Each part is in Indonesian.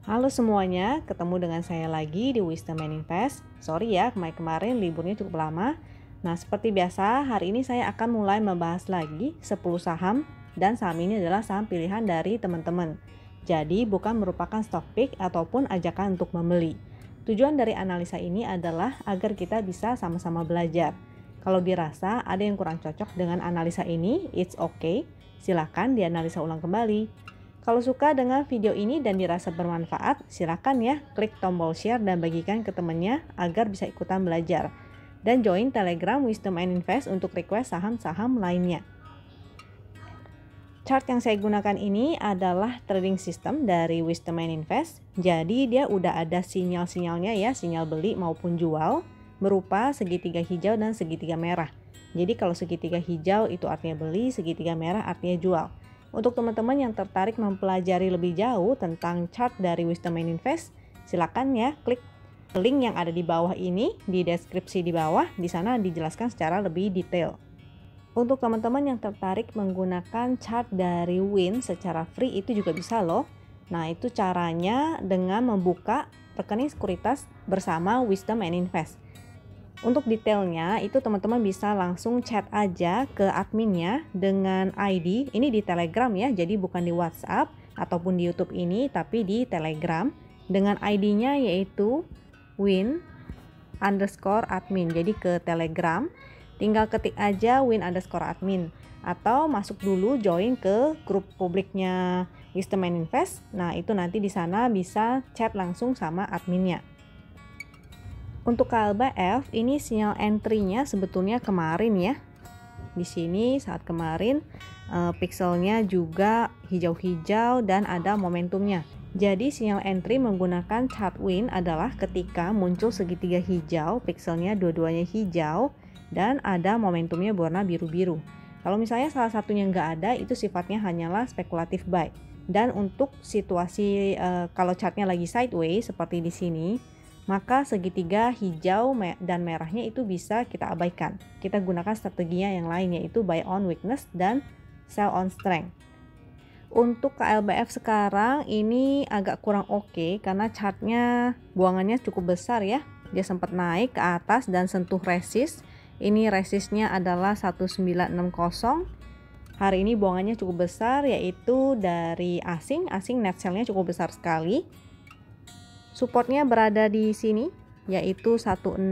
Halo semuanya, ketemu dengan saya lagi di Wisdom and Invest. Sorry ya, kemarin liburnya cukup lama. Nah, seperti biasa, hari ini saya akan mulai membahas lagi 10 saham, dan saham ini adalah saham pilihan dari teman-teman. Jadi, bukan merupakan stock pick ataupun ajakan untuk membeli. Tujuan dari analisa ini adalah agar kita bisa sama-sama belajar. Kalau dirasa ada yang kurang cocok dengan analisa ini, it's okay. Silakan dianalisa ulang kembali. Kalau suka dengan video ini dan dirasa bermanfaat, silakan ya klik tombol share dan bagikan ke temannya agar bisa ikutan belajar. Dan join Telegram Wisdom and Invest untuk request saham-saham lainnya. Chart yang saya gunakan ini adalah trading system dari Wisdom and Invest. Jadi dia udah ada sinyal-sinyalnya ya, sinyal beli maupun jual, berupa segitiga hijau dan segitiga merah. Jadi kalau segitiga hijau itu artinya beli, segitiga merah artinya jual. Untuk teman-teman yang tertarik mempelajari lebih jauh tentang chart dari Wisdom and Invest, silakan ya klik link yang ada di bawah ini, di deskripsi di bawah. Di sana dijelaskan secara lebih detail. Untuk teman-teman yang tertarik menggunakan chart dari Win secara free itu juga bisa loh. Nah, itu caranya dengan membuka rekening sekuritas bersama Wisdom and Invest. Untuk detailnya itu teman-teman bisa langsung chat aja ke adminnya dengan ID. Ini di Telegram ya, jadi bukan di WhatsApp ataupun di YouTube ini, tapi di Telegram dengan ID-nya yaitu win_admin. Jadi ke Telegram tinggal ketik aja win_admin atau masuk dulu join ke grup publiknya Wisdom and Invest. Nah, itu nanti di sana bisa chat langsung sama adminnya. Untuk KLBF ini sinyal entry-nya sebetulnya kemarin ya. Di sini saat kemarin pixelnya juga hijau-hijau dan ada momentumnya. Jadi sinyal entry menggunakan chart Win adalah ketika muncul segitiga hijau, pixelnya dua-duanya hijau dan ada momentumnya berwarna biru-biru. Kalau misalnya salah satunya nggak ada, itu sifatnya hanyalah spekulatif buy. Dan untuk situasi kalau chartnya lagi sideways seperti di sini, maka segitiga hijau dan merahnya itu bisa kita abaikan. Kita gunakan strateginya yang lain, yaitu buy on weakness dan sell on strength. Untuk KLBF sekarang ini agak kurang oke karena chartnya buangannya cukup besar ya. Dia sempat naik ke atas dan sentuh resist. Ini resistnya adalah 1960. Hari ini buangannya cukup besar, yaitu dari asing net sell-nya cukup besar sekali. Supportnya berada di sini, yaitu 1650.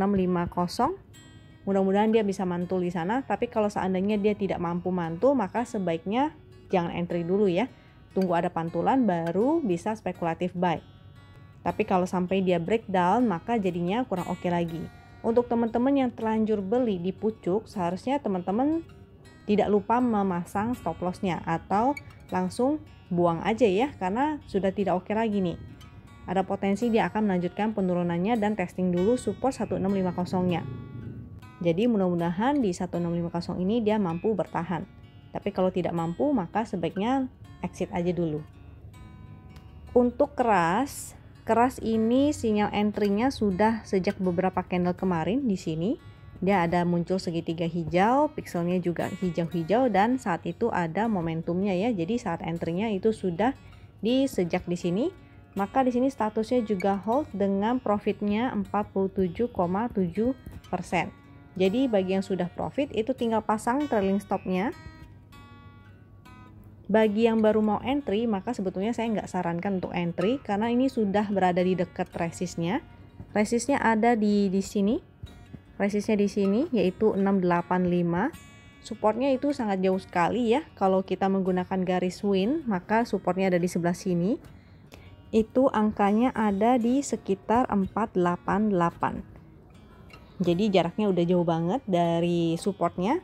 Mudah-mudahan dia bisa mantul di sana, tapi kalau seandainya dia tidak mampu mantul, maka sebaiknya jangan entry dulu ya. Tunggu ada pantulan baru bisa spekulatif buy. Tapi kalau sampai dia breakdown, maka jadinya kurang oke lagi. Untuk teman-teman yang terlanjur beli di pucuk, seharusnya teman-teman tidak lupa memasang stop loss-nya atau langsung buang aja ya, karena sudah tidak oke lagi nih. Ada potensi dia akan melanjutkan penurunannya dan testing dulu support 1650-nya. Jadi mudah-mudahan di 1650 ini dia mampu bertahan. Tapi kalau tidak mampu maka sebaiknya exit aja dulu. Untuk keras ini sinyal entry-nya sudah sejak beberapa candle kemarin di sini. Dia ada muncul segitiga hijau, pixelnya juga hijau-hijau dan saat itu ada momentumnya ya. Jadi saat entry-nya itu sudah sejak di sini. Maka di sini statusnya juga hold dengan profitnya 47,7%. Jadi bagi yang sudah profit itu tinggal pasang trailing stopnya. Bagi yang baru mau entry, maka sebetulnya saya nggak sarankan untuk entry karena ini sudah berada di dekat resistnya. Resistnya ada di sini. Resistnya di sini yaitu 685. Supportnya itu sangat jauh sekali ya. Kalau kita menggunakan garis Win, maka supportnya ada di sebelah sini. Itu angkanya ada di sekitar 488. Jadi jaraknya udah jauh banget dari supportnya.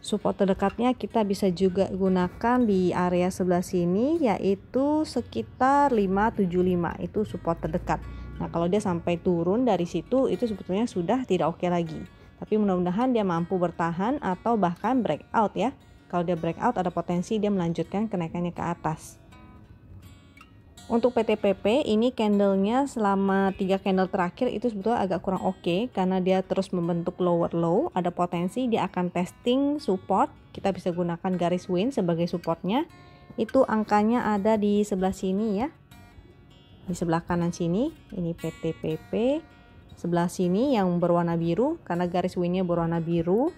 Support terdekatnya kita bisa juga gunakan di area sebelah sini, yaitu sekitar 575. Itu support terdekat. Nah, kalau dia sampai turun dari situ, itu sebetulnya sudah tidak oke lagi. Tapi mudah-mudahan dia mampu bertahan atau bahkan breakout ya. Kalau dia breakout ada potensi dia melanjutkan kenaikannya ke atas. Untuk PTPP ini candlenya selama 3 candle terakhir itu sebetulnya agak kurang oke karena dia terus membentuk lower low. Ada potensi dia akan testing support. Kita bisa gunakan garis Win sebagai supportnya. Itu angkanya ada di sebelah sini ya. Di sebelah kanan sini ini PTPP, sebelah sini yang berwarna biru karena garis winnya berwarna biru,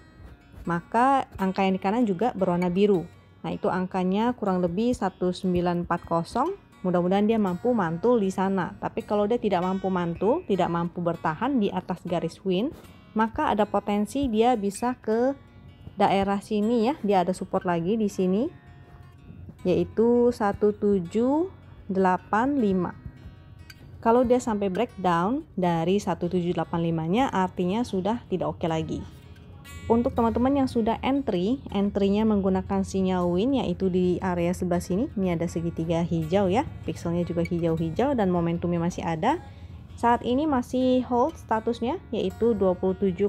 maka angka yang di kanan juga berwarna biru. Nah, itu angkanya kurang lebih 1940. Mudah-mudahan dia mampu mantul di sana. Tapi kalau dia tidak mampu mantul, tidak mampu bertahan di atas garis win, maka ada potensi dia bisa ke daerah sini ya. Dia ada support lagi di sini, yaitu 1785. Kalau dia sampai breakdown dari 1785-nya, artinya sudah tidak oke lagi. Untuk teman-teman yang sudah entry-nya menggunakan sinyal win, yaitu di area sebelah sini. Ini ada segitiga hijau ya, pixelnya juga hijau-hijau dan momentumnya masih ada. Saat ini masih hold statusnya, yaitu 27,8%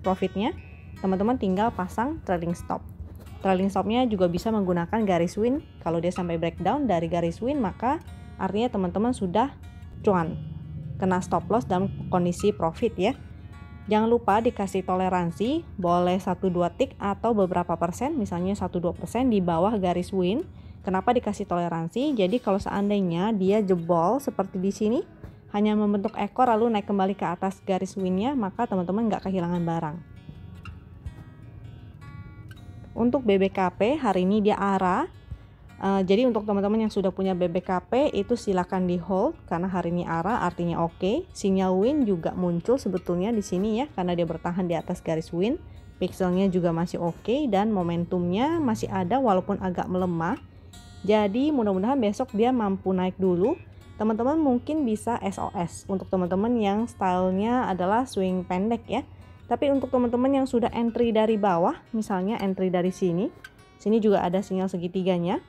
profitnya. Teman-teman tinggal pasang trailing stop. Trailing stopnya juga bisa menggunakan garis win. Kalau dia sampai breakdown dari garis win, maka artinya teman-teman sudah cuan, kena stop loss dalam kondisi profit ya. Jangan lupa dikasih toleransi, boleh 1-2 tick atau beberapa persen, misalnya 1-2% di bawah garis win. Kenapa dikasih toleransi? Jadi kalau seandainya dia jebol seperti di sini, hanya membentuk ekor lalu naik kembali ke atas garis winnya, maka teman-teman nggak kehilangan barang. Untuk BBKP hari ini dia arah. Jadi untuk teman-teman yang sudah punya BBKP itu silakan di hold karena hari ini arah, artinya oke. Sinyal win juga muncul sebetulnya di sini ya, karena dia bertahan di atas garis win. Pixelnya juga masih oke dan momentumnya masih ada walaupun agak melemah. Jadi mudah-mudahan besok dia mampu naik dulu. Teman-teman mungkin bisa SOS untuk teman-teman yang stylenya adalah swing pendek ya. Tapi untuk teman-teman yang sudah entry dari bawah, misalnya entry dari sini juga ada sinyal segitiganya.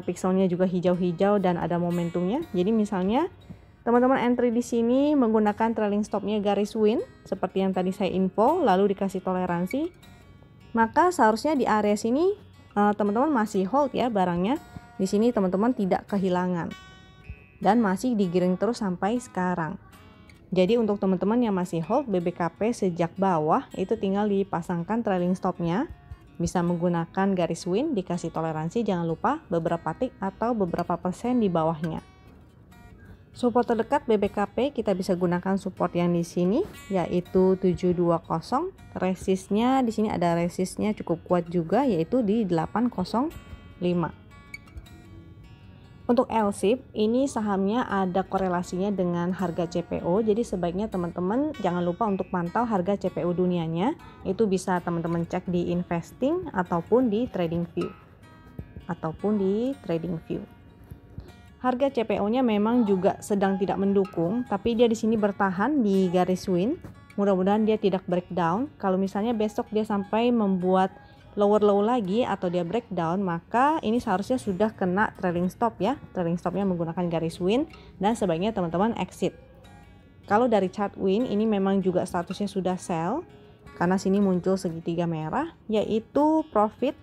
Pixelnya juga hijau-hijau dan ada momentumnya. Jadi misalnya teman-teman entry di sini menggunakan trailing stopnya garis win seperti yang tadi saya info, lalu dikasih toleransi, maka seharusnya di area sini teman-teman masih hold ya barangnya. Di sini teman-teman tidak kehilangan dan masih digiring terus sampai sekarang. Jadi untuk teman-teman yang masih hold BBKP sejak bawah, itu tinggal dipasangkan trailing stopnya. Bisa menggunakan garis win, dikasih toleransi, jangan lupa beberapa tick atau beberapa persen di bawahnya. Support terdekat BBKP kita bisa gunakan support yang di sini, yaitu 720. Resistnya di sini ada resistnya cukup kuat juga, yaitu di 805. Untuk LSIP, ini sahamnya ada korelasinya dengan harga CPO, jadi sebaiknya teman-teman jangan lupa untuk pantau harga CPO dunianya. Itu bisa teman-teman cek di investing ataupun di trading view. Harga CPO-nya memang juga sedang tidak mendukung, tapi dia di sini bertahan di garis win. Mudah-mudahan dia tidak breakdown. Kalau misalnya besok dia sampai membuat lower low lagi atau dia breakdown, maka ini seharusnya sudah kena trailing stop ya. Trailing stopnya menggunakan garis win dan sebaiknya teman-teman exit. Kalau dari chart win ini memang juga statusnya sudah sell karena sini muncul segitiga merah, yaitu profit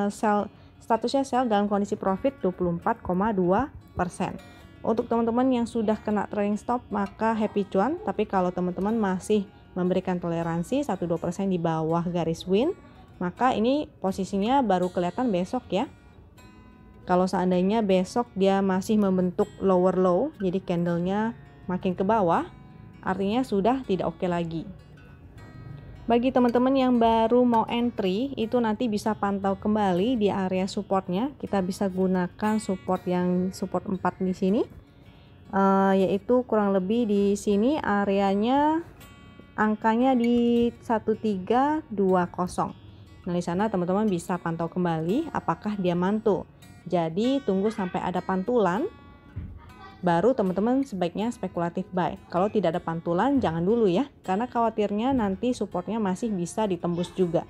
sell, statusnya sell dalam kondisi profit 24,2%. Untuk teman-teman yang sudah kena trailing stop maka happy cuan, tapi kalau teman-teman masih memberikan toleransi 1-2% di bawah garis win, maka ini posisinya baru kelihatan besok ya. Kalau seandainya besok dia masih membentuk lower low, jadi candlenya makin ke bawah, artinya sudah tidak oke lagi. Bagi teman-teman yang baru mau entry, itu nanti bisa pantau kembali di area supportnya. Kita bisa gunakan support 4 di sini, yaitu kurang lebih di sini areanya angkanya di 1320. Nah, di sana teman-teman bisa pantau kembali apakah dia mantul. Jadi tunggu sampai ada pantulan, baru teman-teman sebaiknya spekulatif buy. Kalau tidak ada pantulan jangan dulu ya, karena khawatirnya nanti supportnya masih bisa ditembus juga.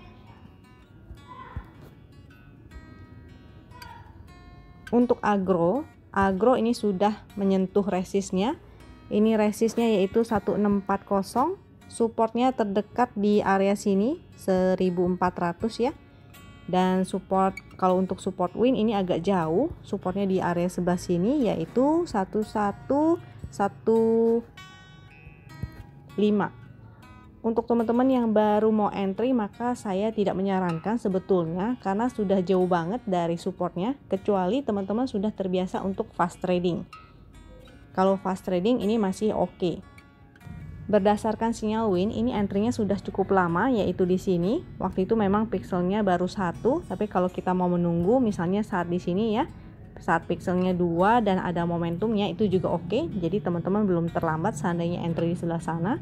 Untuk agro ini sudah menyentuh resistnya. Ini resistnya yaitu 1640. Supportnya terdekat di area sini 1400 ya. Dan support, kalau untuk support win ini agak jauh, supportnya di area sebelah sini yaitu 1115. Untuk teman-teman yang baru mau entry, maka saya tidak menyarankan sebetulnya karena sudah jauh banget dari supportnya, kecuali teman-teman sudah terbiasa untuk fast trading. Kalau fast trading ini masih oke. Berdasarkan sinyal win, ini entry-nya sudah cukup lama, yaitu di sini. Waktu itu memang pixelnya baru 1, tapi kalau kita mau menunggu misalnya saat di sini ya, saat pixelnya 2 dan ada momentumnya, itu juga oke. Jadi teman-teman belum terlambat seandainya entry di sebelah sana.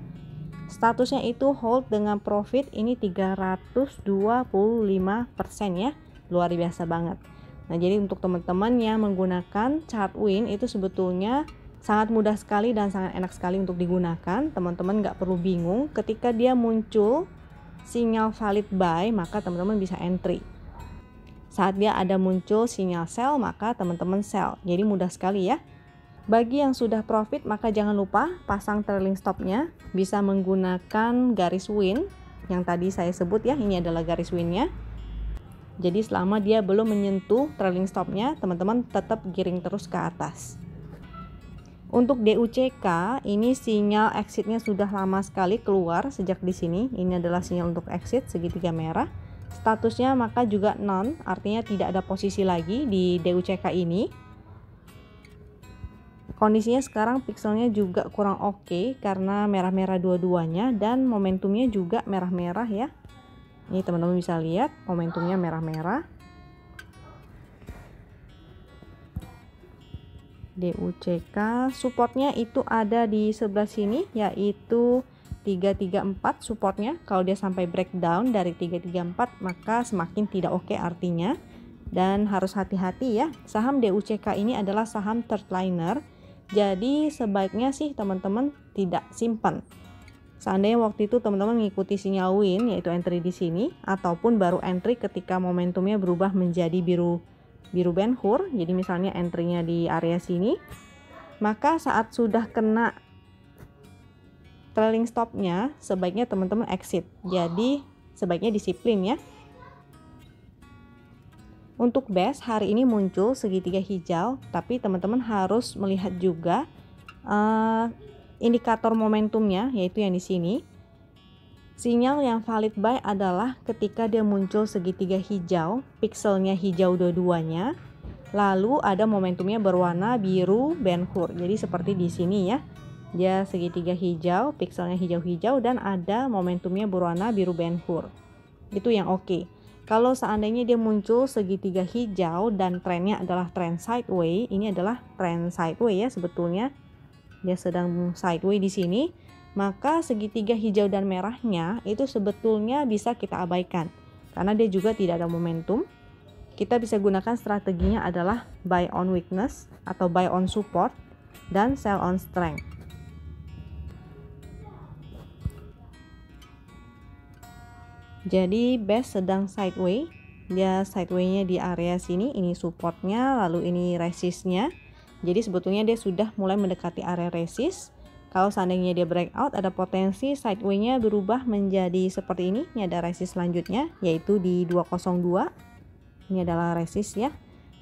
Statusnya itu hold dengan profit ini 325% ya, luar biasa banget. Nah, jadi untuk teman-teman yang menggunakan chart win itu sebetulnya sangat mudah sekali dan sangat enak sekali untuk digunakan. Teman-teman nggak perlu bingung ketika dia muncul sinyal valid buy, maka teman-teman bisa entry. Saat dia ada muncul sinyal sell, maka teman-teman sell. Jadi mudah sekali ya. Bagi yang sudah profit, maka jangan lupa pasang trailing stopnya. Bisa menggunakan garis win yang tadi saya sebut ya, ini adalah garis winnya. Jadi selama dia belum menyentuh trailing stopnya, teman-teman tetap giring terus ke atas. Untuk DUCK, ini sinyal exitnya sudah lama sekali keluar sejak di sini. Ini adalah sinyal untuk exit segitiga merah. Statusnya maka juga none, artinya tidak ada posisi lagi di DUCK ini. Kondisinya sekarang pixelnya juga kurang oke karena merah-merah dua-duanya dan momentumnya juga merah-merah ya. Ini teman-teman bisa lihat momentumnya merah-merah. DUCK supportnya itu ada di sebelah sini, yaitu 334 supportnya. Kalau dia sampai breakdown dari 334 maka semakin tidak oke artinya, dan harus hati-hati ya. Saham DUCK ini adalah saham third liner, jadi sebaiknya sih teman-teman tidak simpan. Seandainya waktu itu teman-teman mengikuti sinyal win, yaitu entry di sini, ataupun baru entry ketika momentumnya berubah menjadi biru Ben Hur, jadi misalnya entry-nya di area sini, maka saat sudah kena trailing stop-nya sebaiknya teman-teman exit. Jadi sebaiknya disiplin ya. Untuk base hari ini muncul segitiga hijau, tapi teman-teman harus melihat juga indikator momentumnya, yaitu yang di sini. Sinyal yang valid buy adalah ketika dia muncul segitiga hijau, pixelnya hijau dua-duanya, lalu ada momentumnya berwarna biru Ben Hur. Jadi seperti di sini ya, dia segitiga hijau, pixelnya hijau-hijau dan ada momentumnya berwarna biru Ben Hur. Itu yang oke. Kalau seandainya dia muncul segitiga hijau dan trennya adalah tren sideways, ini adalah tren sideways ya sebetulnya. Dia sedang sideways di sini. Maka segitiga hijau dan merahnya itu sebetulnya bisa kita abaikan karena dia juga tidak ada momentum. Kita bisa gunakan strateginya adalah buy on weakness atau buy on support dan sell on strength. Jadi base sedang sideways, dia sideways-nya di area sini, ini supportnya, lalu ini resistnya. Jadi sebetulnya dia sudah mulai mendekati area resist. Kalau seandainya dia breakout, ada potensi sideways-nya berubah menjadi seperti ini. Ini ada resist selanjutnya, yaitu di 202. Ini adalah resist ya.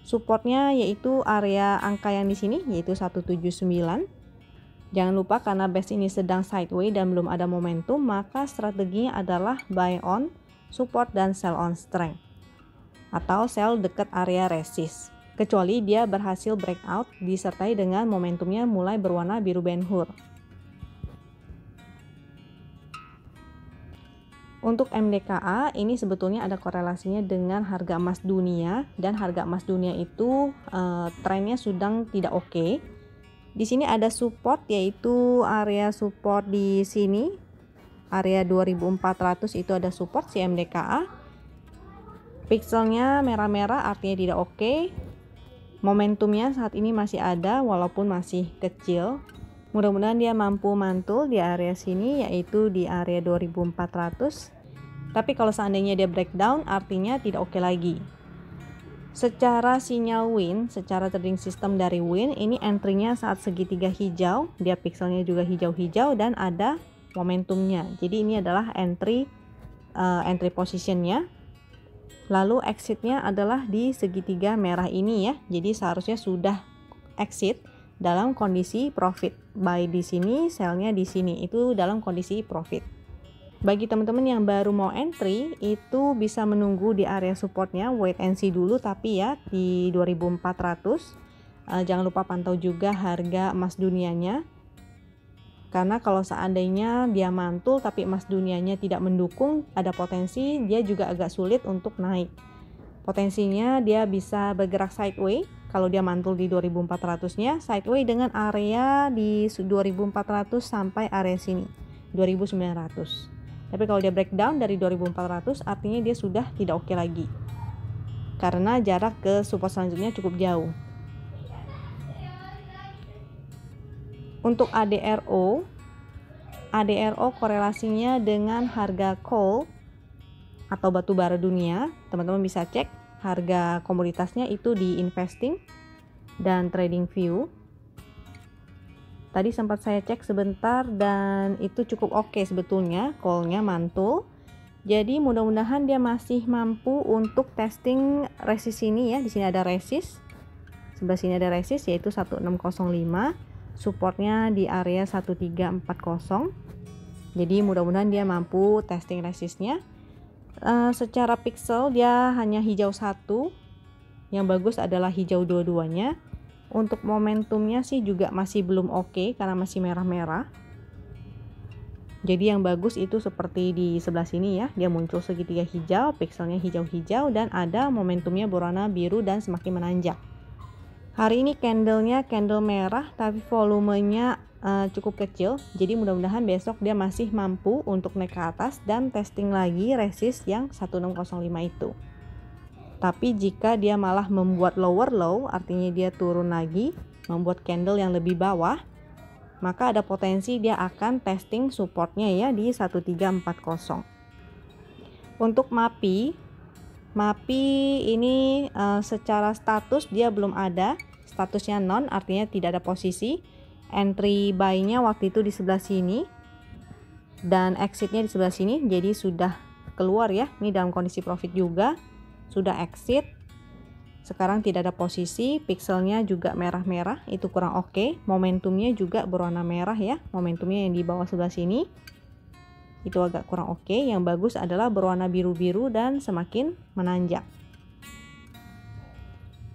Supportnya yaitu area angka yang di sini, yaitu 179. Jangan lupa karena base ini sedang sideways dan belum ada momentum, maka strateginya adalah buy on support dan sell on strength. Atau sell dekat area resist. Kecuali dia berhasil breakout disertai dengan momentumnya mulai berwarna biru Ben Hur. Untuk MDKA ini sebetulnya ada korelasinya dengan harga emas dunia, dan harga emas dunia itu trennya sedang tidak oke. Di sini ada support, yaitu area support di sini, area 2400 itu ada support si MDKA. Pixelnya merah-merah artinya tidak oke. Momentumnya saat ini masih ada walaupun masih kecil. Mudah-mudahan dia mampu mantul di area sini, yaitu di area 2400. Tapi kalau seandainya dia breakdown artinya tidak oke lagi. Secara sinyal win, secara trading system dari win, ini entry-nya saat segitiga hijau, dia pixelnya juga hijau-hijau dan ada momentumnya. Jadi ini adalah entry positionnya. Lalu exitnya adalah di segitiga merah ini ya. Jadi seharusnya sudah exit dalam kondisi profit. Buy di sini, sell-nya di sini. Itu dalam kondisi profit. Bagi teman-teman yang baru mau entry, itu bisa menunggu di area supportnya, wait and see dulu, tapi ya di 2400. Jangan lupa pantau juga harga emas dunianya. Karena kalau seandainya dia mantul tapi emas dunianya tidak mendukung, ada potensi dia juga agak sulit untuk naik. Potensinya dia bisa bergerak sideways kalau dia mantul di 2400-nya, sideways dengan area di 2400 sampai area sini, 2900. Tapi kalau dia breakdown dari 2400 artinya dia sudah tidak oke lagi. Karena jarak ke support selanjutnya cukup jauh. Untuk ADRO korelasinya dengan harga coal atau batu bara dunia. Teman-teman bisa cek harga komoditasnya itu di Investing dan TradingView. Tadi sempat saya cek sebentar dan itu cukup oke sebetulnya, coalnya mantul. Jadi mudah-mudahan dia masih mampu untuk testing resist ini ya. Di sini ada resist. Sebelah sini ada resist yaitu 1605. Supportnya di area 1340. Jadi mudah-mudahan dia mampu testing resistnya. Secara pixel dia hanya hijau 1. Yang bagus adalah hijau dua-duanya. Untuk momentumnya sih juga masih belum oke karena masih merah-merah. Jadi yang bagus itu seperti di sebelah sini ya. Dia muncul segitiga hijau, pixelnya hijau-hijau dan ada momentumnya berwarna biru dan semakin menanjak. Hari ini candlenya candle merah tapi volumenya cukup kecil. Jadi mudah-mudahan besok dia masih mampu untuk naik ke atas dan testing lagi resist yang 1605 itu. Tapi jika dia malah membuat lower low, artinya dia turun lagi, membuat candle yang lebih bawah, maka ada potensi dia akan testing supportnya ya di 1340. Untuk MAPI ini secara status dia belum ada, statusnya non, artinya tidak ada posisi. Entry buy-nya waktu itu di sebelah sini dan exitnya di sebelah sini, jadi sudah keluar ya. Ini dalam kondisi profit juga, sudah exit. Sekarang tidak ada posisi, pixelnya juga merah-merah, itu kurang oke. Momentumnya juga berwarna merah ya, momentumnya yang di bawah sebelah sini itu agak kurang oke. Yang bagus adalah berwarna biru-biru dan semakin menanjak.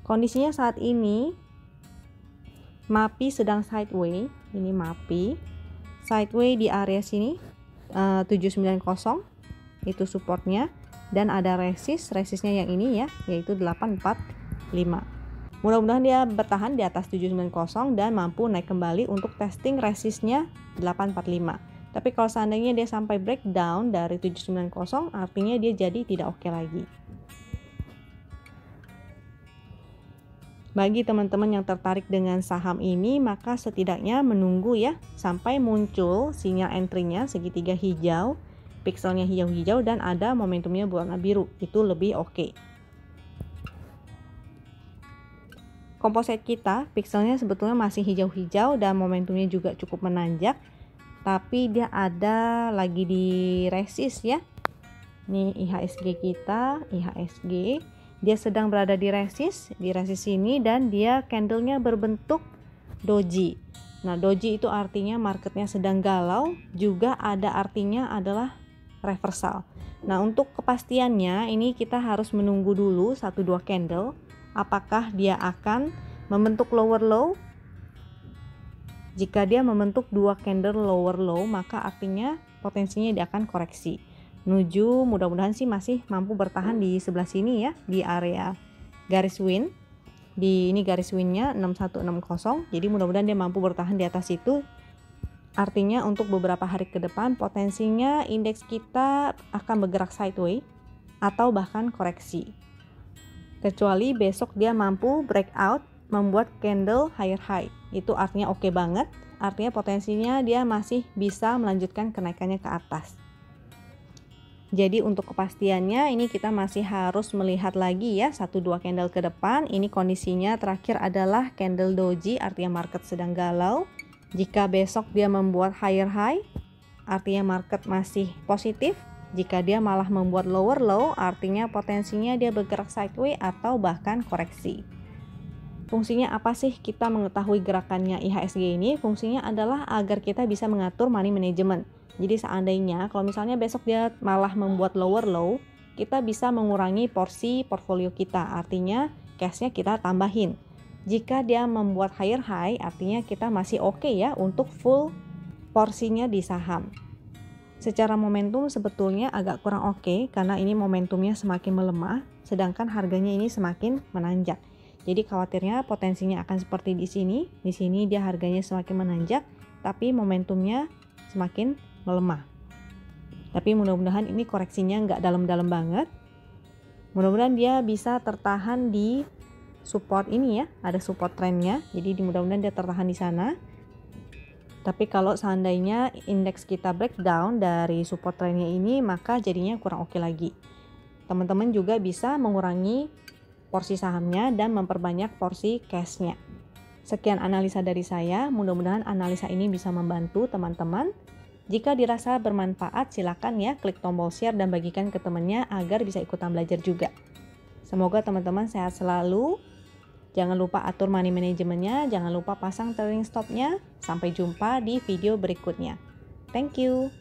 Kondisinya saat ini MAPI sedang sideways. Ini MAPI sideways di area sini 790 itu supportnya dan ada resistnya yang ini ya, yaitu 845. Mudah-mudahan dia bertahan di atas 790 dan mampu naik kembali untuk testing resistnya 845. Tapi kalau seandainya dia sampai breakdown dari 790 artinya dia jadi tidak oke lagi. Bagi teman-teman yang tertarik dengan saham ini, maka setidaknya menunggu ya sampai muncul sinyal entry-nya segitiga hijau, pixelnya hijau-hijau dan ada momentumnya berwarna biru. Itu lebih oke. Komposit kita, pixelnya sebetulnya masih hijau-hijau dan momentumnya juga cukup menanjak. Tapi dia ada lagi di resist ya. Ini IHSG kita, IHSG. Dia sedang berada di resist ini dan dia candlenya berbentuk doji. Nah, doji itu artinya marketnya sedang galau, juga ada artinya adalah reversal. Nah, untuk kepastiannya ini kita harus menunggu dulu 1-2 candle apakah dia akan membentuk lower low. Jika dia membentuk 2 candle lower low, maka artinya potensinya dia akan koreksi menuju, mudah-mudahan sih masih mampu bertahan di sebelah sini ya, di area garis win. Ini garis winnya 6160, jadi mudah-mudahan dia mampu bertahan di atas itu. Artinya untuk beberapa hari ke depan potensinya indeks kita akan bergerak sideways atau bahkan koreksi, kecuali besok dia mampu breakout membuat candle higher high. Itu artinya oke banget, artinya potensinya dia masih bisa melanjutkan kenaikannya ke atas. Jadi untuk kepastiannya ini kita masih harus melihat lagi ya 1-2 candle ke depan. Ini kondisinya terakhir adalah candle doji, artinya market sedang galau. Jika besok dia membuat higher high, artinya market masih positif. Jika dia malah membuat lower low, artinya potensinya dia bergerak sideways atau bahkan koreksi. Fungsinya apa sih kita mengetahui gerakannya IHSG ini? Fungsinya adalah agar kita bisa mengatur money management. Jadi seandainya kalau misalnya besok dia malah membuat lower low, kita bisa mengurangi porsi portfolio kita. Artinya cashnya kita tambahin. Jika dia membuat higher high, artinya kita masih oke ya untuk full porsinya di saham. Secara momentum sebetulnya agak kurang oke karena ini momentumnya semakin melemah, sedangkan harganya ini semakin menanjak. Jadi khawatirnya potensinya akan seperti di sini. Di sini dia harganya semakin menanjak, tapi momentumnya semakin melemah. Tapi mudah-mudahan ini koreksinya nggak dalam-dalam banget. Mudah-mudahan dia bisa tertahan di support ini ya, ada support trennya. Jadi mudah-mudahan dia tertahan di sana. Tapi kalau seandainya indeks kita breakdown dari support trennya ini, maka jadinya kurang oke lagi. Teman-teman juga bisa mengurangi porsi sahamnya dan memperbanyak porsi cashnya. Sekian analisa dari saya, mudah-mudahan analisa ini bisa membantu teman-teman. Jika dirasa bermanfaat, silakan ya klik tombol share dan bagikan ke temannya agar bisa ikutan belajar juga. Semoga teman-teman sehat selalu. Jangan lupa atur money manajemennya, jangan lupa pasang trailing stopnya. Sampai jumpa di video berikutnya. Thank you.